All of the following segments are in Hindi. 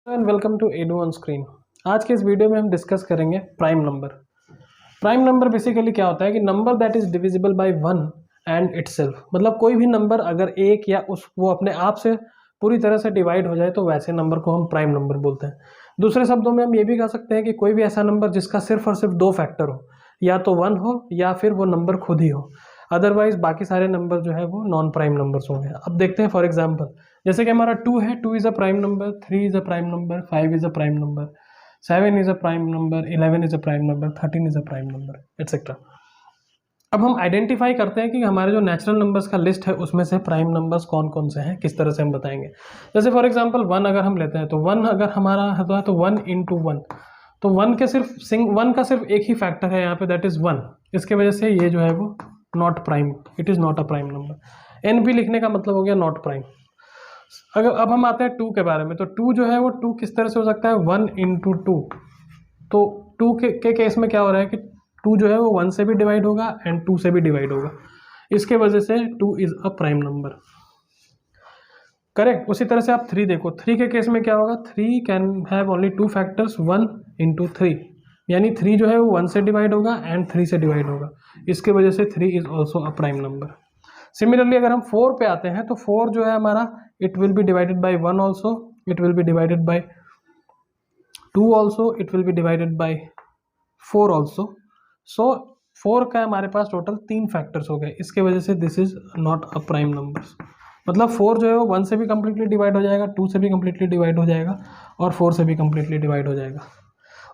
And welcome to edu on screen. आज के इस वीडियो में हम डिस्कस करेंगे prime number. Prime number basically क्या होता है कि number that is divisible by one and itself, मतलब कोई भी नंबर अगर एक या उस वो अपने आप से पूरी तरह से डिवाइड हो जाए तो वैसे नंबर को हम प्राइम नंबर बोलते हैं। दूसरे शब्दों में हम ये भी कह सकते हैं कि कोई भी ऐसा नंबर जिसका सिर्फ और सिर्फ दो फैक्टर हो, या तो वन हो या फिर वो नंबर खुद ही हो, अदरवाइज बाकी सारे नंबर जो है वो नॉन प्राइम नंबर्स होंगे। अब देखते हैं फॉर एग्जांपल, जैसे कि हमारा 2 है, 2 is a prime number, 3 is a prime number, 5 is a prime number, 7 is a prime number, 11 is a prime number, 13 is a prime number, etcetera. अब हम आइडेंटिफाई करते हैं कि हमारे जो नेचुरल नंबर्स का लिस्ट है उसमें से प्राइम नंबर्स कौन कौन से हैं, किस तरह से हम बताएंगे। जैसे फॉर एग्जांपल 1 अगर हम लेते हैं तो 1 अगर हमारा है तो 1 इंटू 1, तो 1 के सिर्फ वन का सिर्फ एक ही फैक्टर है यहाँ पे, दैट इज़ 1। इसके वजह से ये जो है वो not prime, it is not a prime number. N भी लिखने का मतलब हो गया नॉट प्राइम। अगर अब हम आते हैं 2 के बारे में, तो 2 जो है वो 2 किस तरह से हो सकता है, 1 इंटू 2। तो 2 के केस में क्या हो रहा है कि 2 जो है वो 1 से भी डिवाइड होगा एंड 2 से भी डिवाइड होगा, इसके वजह से 2 is a prime number, correct. उसी तरह से आप 3 देखो, 3 के केस में क्या होगा, 3 can have only 2 factors, 1 into 3, यानी 3 जो है वो 1 से डिवाइड होगा एंड 3 से डिवाइड होगा, इसके वजह से 3 is also a prime number. Similarly अगर हम 4 पे आते हैं तो 4 जो है हमारा, it will be divided by 1 also, it will be divided by 2 also, it will be divided by 4 also. So 4 का हमारे पास टोटल 3 फैक्टर्स हो गए, इसके वजह से this is not a prime number. मतलब 4 जो है वो 1 से भी कम्प्लीटली डिवाइड हो जाएगा, 2 से भी कम्प्लीटली डिवाइड हो जाएगा और 4 से भी कम्प्लीटली डिवाइड हो जाएगा।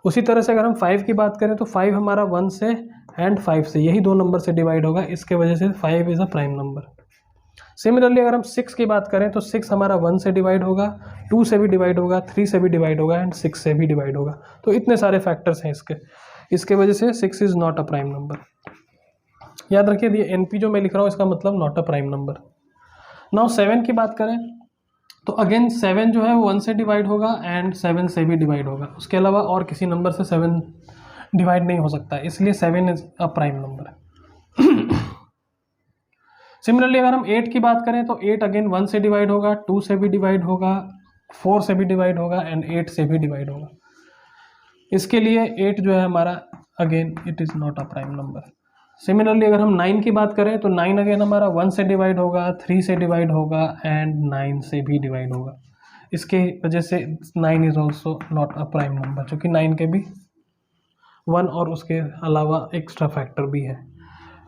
उसी तरह से अगर हम 5 की बात करें तो 5 हमारा 1 से एंड 5 से, यही दो नंबर से डिवाइड होगा, इसके वजह से 5 is a prime number. Similarly अगर हम 6 की बात करें तो 6 हमारा 1 से डिवाइड होगा, 2 से भी डिवाइड होगा, 3 से भी डिवाइड होगा एंड 6 से भी डिवाइड होगा। तो इतने सारे फैक्टर्स हैं इसके वजह से 6 is not a prime number. याद रखिए, ये एनपी जो मैं लिख रहा हूँ इसका मतलब not a prime number. Now 7 की बात करें तो अगेन 7 जो है वो 1 से डिवाइड होगा एंड 7 से भी डिवाइड होगा, उसके अलावा और किसी नंबर से 7 डिवाइड नहीं हो सकता, इसलिए 7 is a prime number. Similarly अगर हम 8 की बात करें तो 8 अगेन 1 से डिवाइड होगा, 2 से भी डिवाइड होगा, 4 से भी डिवाइड होगा एंड 8 से भी डिवाइड होगा, इसके लिए 8 जो है हमारा again it is not a prime number. Similarly अगर हम 9 की बात करें तो 9 अगेन हमारा 1 से डिवाइड होगा, 3 से डिवाइड होगा एंड 9 से भी डिवाइड होगा, इसके वजह से 9 is also not a prime number, क्योंकि 9 के भी 1 और उसके अलावा एक्स्ट्रा फैक्टर भी है।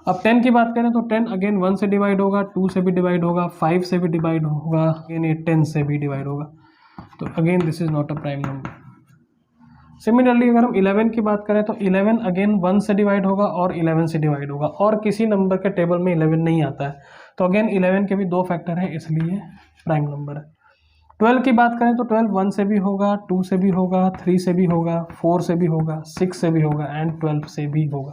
अब 10 की बात करें तो 10 अगेन 1 से डिवाइड होगा, 2 से भी डिवाइड होगा, 5 से भी डिवाइड होगा, अगेन ये 10 से भी डिवाइड होगा, तो again this is not a prime number. Similarly अगर हम 11 की बात करें तो 11 अगेन 1 से डिवाइड होगा और 11 से डिवाइड होगा, और किसी नंबर के टेबल में 11 नहीं आता है, तो अगेन 11 के भी दो फैक्टर हैं, इसलिए प्राइम नंबर है। 12 की बात करें तो 12 1 से भी होगा, 2 से भी होगा, 3 से भी होगा, 4 से भी होगा, 6 से भी होगा एंड 12 से भी होगा,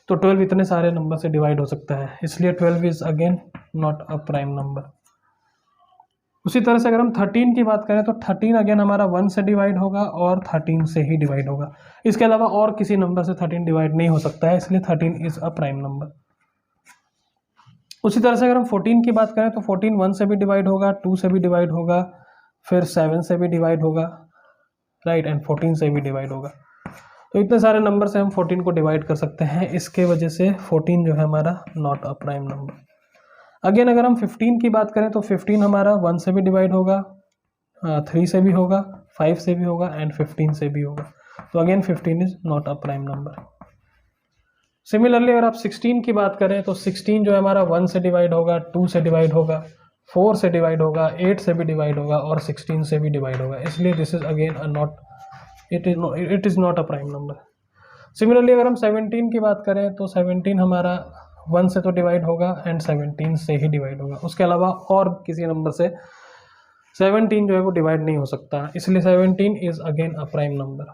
तो 12 इतने सारे नंबर से डिवाइड हो सकता है, इसलिए 12 is again not a prime number. उसी तरह से अगर हम 13 की बात करें तो 13 अगेन हमारा 1 से डिवाइड होगा और 13 से ही डिवाइड होगा, इसके अलावा और किसी नंबर से 13 डिवाइड नहीं हो सकता है, इसलिए 13 इज अ प्राइम नंबर। उसी तरह से अगर हम 14 की बात करें तो 14 1 से भी डिवाइड होगा, 2 से भी डिवाइड होगा, फिर 7 से भी डिवाइड होगा, राइट, एंड 14 से भी डिवाइड होगा, तो इतने सारे नंबर से हम 14 को डिवाइड कर सकते हैं, इसके वजह से 14 जो है हमारा not a prime number. Again अगर हम 15 की बात करें तो 15 हमारा 1 से भी डिवाइड होगा, 3 से भी होगा, 5 से भी होगा एंड 15 से भी होगा, तो again 15 is not a prime number. Similarly अगर आप 16 की बात करें तो 16 जो है हमारा 1 से डिवाइड होगा, 2 से डिवाइड होगा, 4 से डिवाइड होगा, 8 से भी डिवाइड होगा और 16 से भी डिवाइड होगा, इसलिए this is again a not, it is not a prime number. Similarly अगर हम 17 की बात करें तो 17 हमारा 1 से तो डिवाइड होगा एंड 17 से ही डिवाइड होगा, उसके अलावा और किसी नंबर से 17 जो है वो डिवाइड नहीं हो सकता, इसलिए 17 is again a prime number.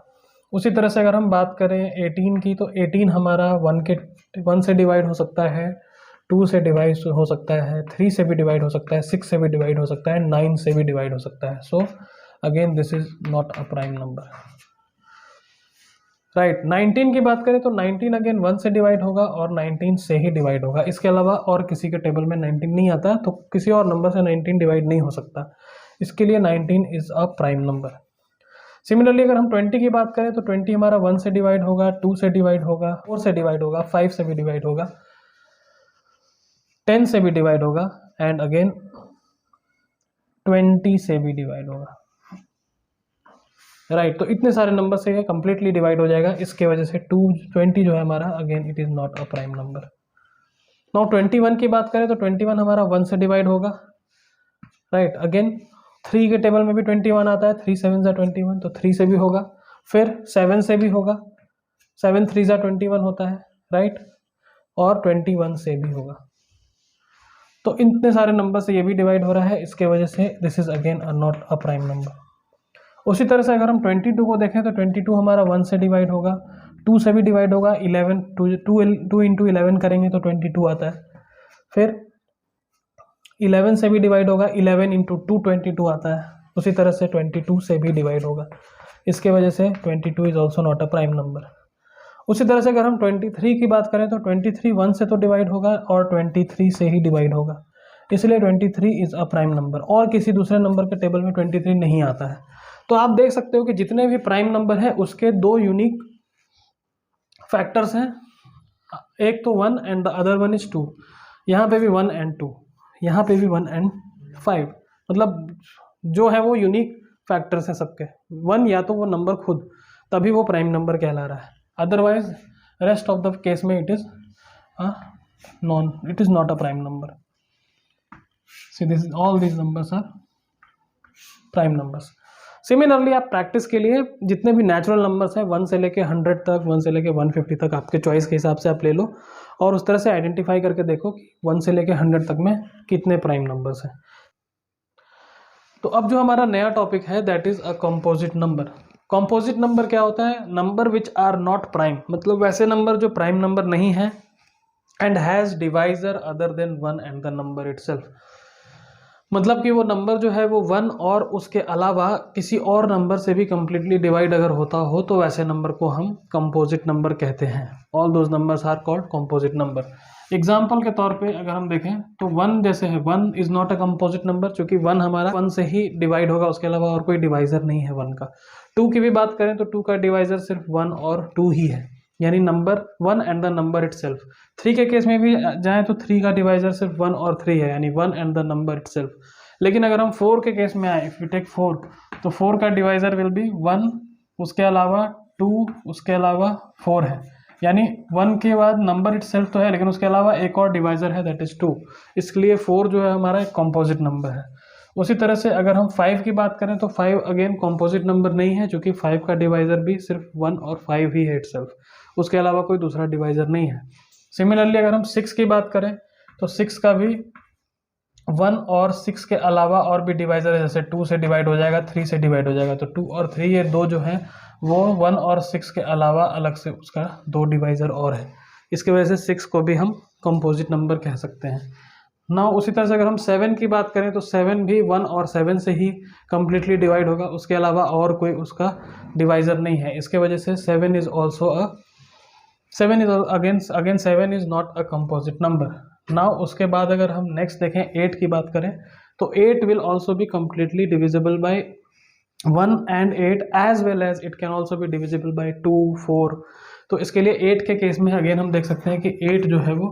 उसी तरह से अगर हम बात करें 18 की तो 18 हमारा 1 से डिवाइड हो सकता है, 2 से डिवाइड हो सकता है, 3 से भी डिवाइड हो सकता है, 6 से भी डिवाइड हो सकता है, 9 से भी डिवाइड हो सकता है, so again this is not a prime number, right. 19 की बात करें तो 19 अगेन 1 से डिवाइड होगा और 19 से ही डिवाइड होगा, इसके अलावा और किसी के टेबल में 19 नहीं आता, तो किसी और नंबर से 19 डिवाइड नहीं हो सकता, इसके लिए 19 is a prime number. Similarly अगर हम 20 की बात करें तो 20 हमारा 1 से डिवाइड होगा, 2 से डिवाइड होगा, 4 से डिवाइड होगा, 5 से भी डिवाइड होगा, 10 से भी डिवाइड होगा एंड अगेन 20 से भी डिवाइड होगा, राइट। तो इतने सारे नंबर से ये कंप्लीटली डिवाइड हो जाएगा, इसके वजह से 220 जो है हमारा again it is not a prime number. Now 21 की बात करें तो 21 हमारा 1 से डिवाइड होगा, राइट। अगेन 3 के टेबल में भी 21 आता है, 3 7 ज़ा 21, तो 3 से भी होगा, फिर 7 से भी होगा, 7 3 ज़ा 21 होता है, राइट, और 21 से भी होगा। तो इतने सारे नंबर से ये भी डिवाइड हो रहा है, इसके वजह से this is again not a prime number. उसी तरह से अगर हम 22 को देखें तो 22 हमारा 1 से डिवाइड होगा, 2 से भी डिवाइड होगा, 11 2 इंटू 11 करेंगे तो 22 आता है, फिर 11 से भी डिवाइड होगा, 11 इंटू 2 22 आता है, उसी तरह से 22 से भी डिवाइड होगा, इसके वजह से 22 is also not a prime number. उसी तरह से अगर हम 23 की बात करें तो 23 1 से तो डिवाइड होगा और 23 से ही डिवाइड होगा, इसलिए 23 इज अ प्राइम नंबर, और किसी दूसरे नंबर के टेबल में 23 नहीं आता है। तो आप देख सकते हो कि जितने भी प्राइम नंबर है उसके दो यूनिक फैक्टर्स हैं, एक तो 1 and the other one is 2। यहाँ पे भी 1 एंड 2, यहाँ पे भी 1 एंड 5, मतलब जो है वो यूनिक फैक्टर्स हैं सबके। 1 या तो वो नंबर खुद, तभी वो प्राइम नंबर कहला रहा है, otherwise rest of the case में it is not a prime number. See this all these numbers are prime numbers. Similarly आप प्रैक्टिस के लिए जितने भी नेचुरल नंबर्स हैं 1 से लेके 100 तक, 1 से लेके 150 तक, आपके चॉइस के हिसाब से आप ले लो और उस तरह से आइडेंटिफाई करके देखो कि 1 से लेके 100 तक में कितने प्राइम नंबर्स हैं। तो अब जो हमारा नया टॉपिक है that is a composite number. Composite number क्या होता है? Number which are not prime, मतलब वैसे नंबर जो प्राइम नंबर नहीं है and has divisor other than 1 and the number itself, मतलब कि वो नंबर जो है वो 1 और उसके अलावा किसी और नंबर से भी कंप्लीटली डिवाइड अगर होता हो तो वैसे नंबर को हम कंपोजिट नंबर कहते हैं। All those numbers are called composite number. Example के तौर पे अगर हम देखें तो 1 जैसे है, 1 is not a composite number, क्योंकि 1 हमारा 1 से ही डिवाइड होगा, उसके अलावा और कोई डिवाइजर नहीं है 1 का। 2 की भी बात करें तो 2 का डिवाइजर सिर्फ 1 और 2 ही है, यानी number 1 and the number itself. 3 के केस में भी जाएं तो 3 का डिवाइजर सिर्फ 1 और 3 है, यानी 1 एंड द नंबर इटसेल्फ। लेकिन अगर हम 4 के केस में आए, इफ यू टेक 4, तो 4 का डिवाइजर विल बी 1, उसके अलावा 2, उसके अलावा 4 है, यानी 1 के बाद नंबर इटसेल्फ तो है लेकिन उसके अलावा एक और डिवाइजर है दैट इज 2, इसलिए 4 जो है हमारा एक कॉम्पोजिट नंबर है। उसी तरह से अगर हम 5 की बात करें तो 5 अगेन कॉम्पोजिट नंबर नहीं है, क्योंकि 5 का डिवाइजर भी सिर्फ 1 और 5 ही है इटसेल्फ, उसके अलावा कोई दूसरा डिवाइजर नहीं है। सिमिलरली अगर हम 6 की बात करें तो 6 का भी 1 और 6 के अलावा और भी डिवाइजर है, जैसे 2 से डिवाइड हो जाएगा, 3 से डिवाइड हो जाएगा, तो 2 और 3 ये दो जो हैं वो 1 और 6 के अलावा अलग से उसका 2 डिवाइजर और है, इसकी वजह से 6 को भी हम कंपोजिट नंबर कह सकते हैं ना। उसी तरह से अगर हम 7 की बात करें तो 7 भी 1 और 7 से ही कंप्लीटली डिवाइड होगा, उसके अलावा और कोई उसका डिवाइजर नहीं है, इसके वजह से 7 is again 7 is not a composite number. Now उसके बाद अगर हम नेक्स्ट देखें 8 की बात करें तो 8 will also be completely divisible by 1 and 8 as well as it can also be divisible by 2 4। तो इसके लिए 8 के केस में अगेन हम देख सकते हैं कि 8 जो है वो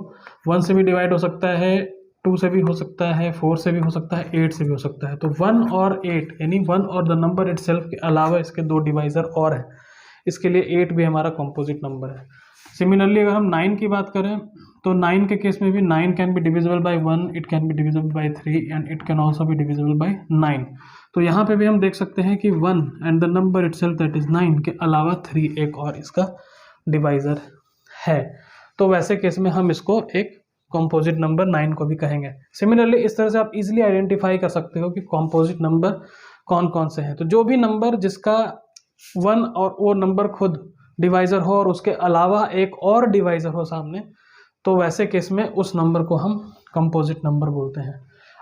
1 से भी डिवाइड हो सकता है, 2 से भी हो सकता है, 4 से भी हो सकता है, 8 से भी हो सकता है। तो 1 और 8 यानी 1 और द नंबर इटसेल्फ के अलावा इसके 2 डिवाइजर और है, इसके लिए 8 भी हमारा कंपोजिट नंबर है। सिमिलरली अगर हम 9 की बात करें तो 9 के केस में भी 9 can be divisible by 1, it can be divisible bye 3 and it can also be divisible bye 9। तो यहाँ पे भी हम देख सकते हैं कि 1 and the number itself that is 9 के अलावा 3 एक और इसका डिवाइजर है, तो वैसे केस में हम इसको एक कंपोजिट नंबर 9 को भी कहेंगे। सिमिलरली इस तरह से आप इजीली आइडेंटिफाई कर सकते हो कि कंपोजिट नंबर कौन कौन से हैं। तो जो भी नंबर जिसका 1 और वो नंबर खुद डिवाइजर हो और उसके अलावा एक और डिवाइजर हो सामने, तो वैसे केस में उस नंबर को हम कंपोजिट नंबर बोलते हैं।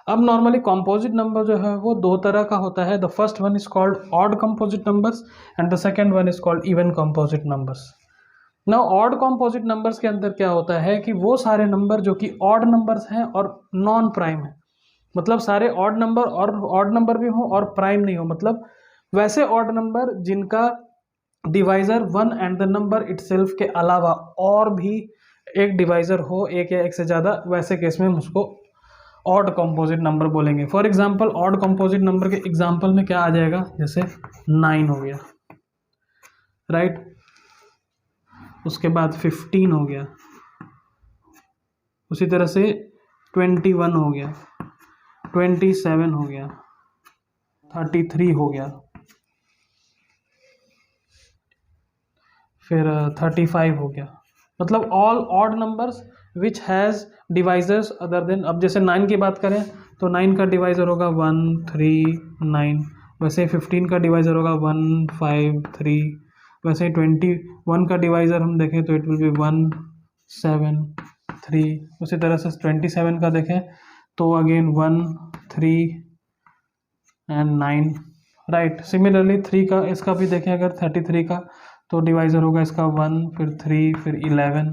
अब नॉर्मली कंपोजिट नंबर जो है वो 2 तरह का होता है। The first one is called odd composite numbers and the second one is called even composite numbers. Now odd composite numbers के अंदर क्या होता है कि वो सारे नंबर जो कि ऑड नंबर्स हैं और नॉन प्राइम है, मतलब सारे ऑड नंबर और ऑड नंबर भी हो और प्राइम नहीं हो, मतलब वैसे ऑड नंबर जिनका divisor 1 and the number itself के अलावा और भी एक डिवाइजर हो, एक या एक से ज़्यादा, वैसे केस में हम उसको ऑड कंपोजिट नंबर बोलेंगे। For example odd composite number के एग्जांपल में क्या आ जाएगा, जैसे 9 हो गया, राइट, उसके बाद 15 हो गया, उसी तरह से 21 हो गया, 27 हो गया, 33 हो गया, फिर 35 हो गया। मतलब all odd numbers which has divisors other than, अब जैसे 9 की बात करें तो 9 का डिवाइज़र होगा 1 3 9, वैसे 15 का डिवाइज़र होगा 1 5 3, वैसे 21 का डिवाइज़र हम देखें तो इट विल बी 1 7 3, उसी तरह से 27 का देखें तो अगेन 1 3 एंड 9, राइट। सिमिलरली 3 का, इसका भी देखें अगर 33 का तो डिवाइज़र होगा इसका 1 फिर 3 फिर 11,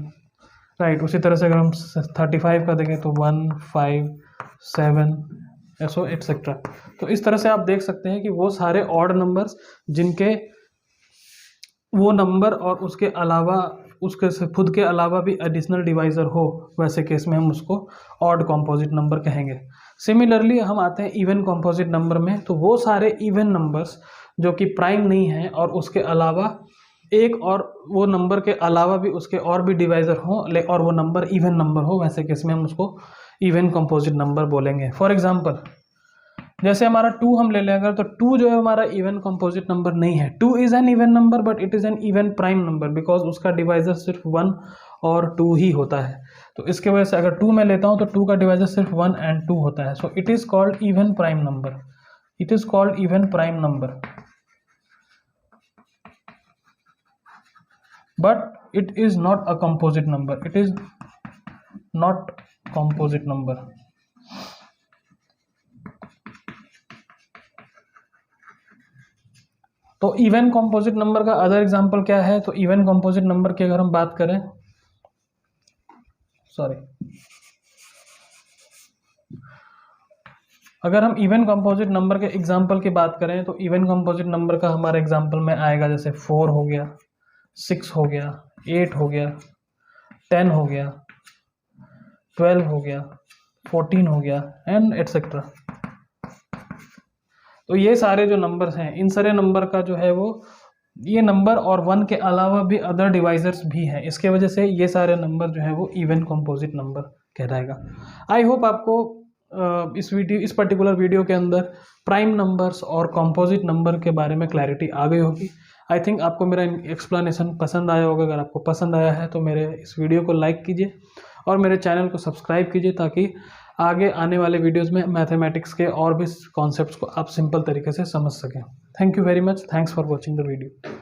राइट। उसी तरह से अगर हम 35 का देखें तो 1 5 7 ऐसो एटसेट्रा। तो इस तरह से आप देख सकते हैं कि वो सारे ऑड नंबर्स जिनके वो नंबर और उसके अलावा, उसके खुद के अलावा भी एडिशनल डिवाइज़र हो, वैसे केस में हम उसको ऑड कंपोजिट नंबर कहेंगे। सिमिलरली हम आते हैं इवन कंपोजिट नंबर में, तो वो सारे इवन नंबर्स जो कि प्राइम नहीं हैं और उसके अलावा एक और वो नंबर के अलावा भी उसके और भी डिवाइज़र हों और वो नंबर इवन नंबर हो, वैसे केस में हम उसको इवन कंपोजिट नंबर बोलेंगे। फॉर एग्जांपल जैसे हमारा 2 हम ले लें अगर, तो 2 जो है हमारा इवन कंपोजिट नंबर नहीं है। 2 is an even number but it is an even prime number because उसका डिवाइज़र सिर्फ 1 और 2 ही होता है। तो इसके वजह से अगर 2 मैं लेता हूँ तो 2 का डिवाइज़र सिर्फ 1 एंड 2 होता है। So it is called even prime number, it is called even prime number, but it is not a composite number, it is not composite number। तो इवन कंपोजिट नंबर का अदर एग्जांपल क्या है, तो इवन कंपोजिट नंबर की अगर हम बात करें, अगर हम इवन कंपोजिट नंबर के एग्जांपल की बात करें तो इवन कंपोजिट नंबर का हमारे एग्जांपल में आएगा जैसे 4 हो गया, 6 हो गया, 8 हो गया, 10 हो गया, 12 हो गया, 14 हो गया एंड एटसेट्रा। तो ये सारे जो नंबर्स हैं, इन सारे नंबर का जो है वो, ये नंबर और 1 के अलावा भी अदर डिवाइजर्स भी हैं, इसके वजह से ये सारे नंबर जो है वो इवन कंपोजिट नंबर कहलाएगा। आई होप आपको इस पर्टिकुलर वीडियो के अंदर प्राइम नंबर्स और कंपोजिट नंबर के बारे में क्लैरिटी आ गई होगी। आई थिंक आपको मेरा एक्सप्लेनेशन पसंद आया होगा। अगर आपको पसंद आया है तो मेरे इस वीडियो को लाइक कीजिए और मेरे चैनल को सब्सक्राइब कीजिए ताकि आगे आने वाले वीडियोस में मैथमेटिक्स के और भी कॉन्सेप्ट्स को आप सिंपल तरीके से समझ सकें। Thank you very much, thanks for watching the video.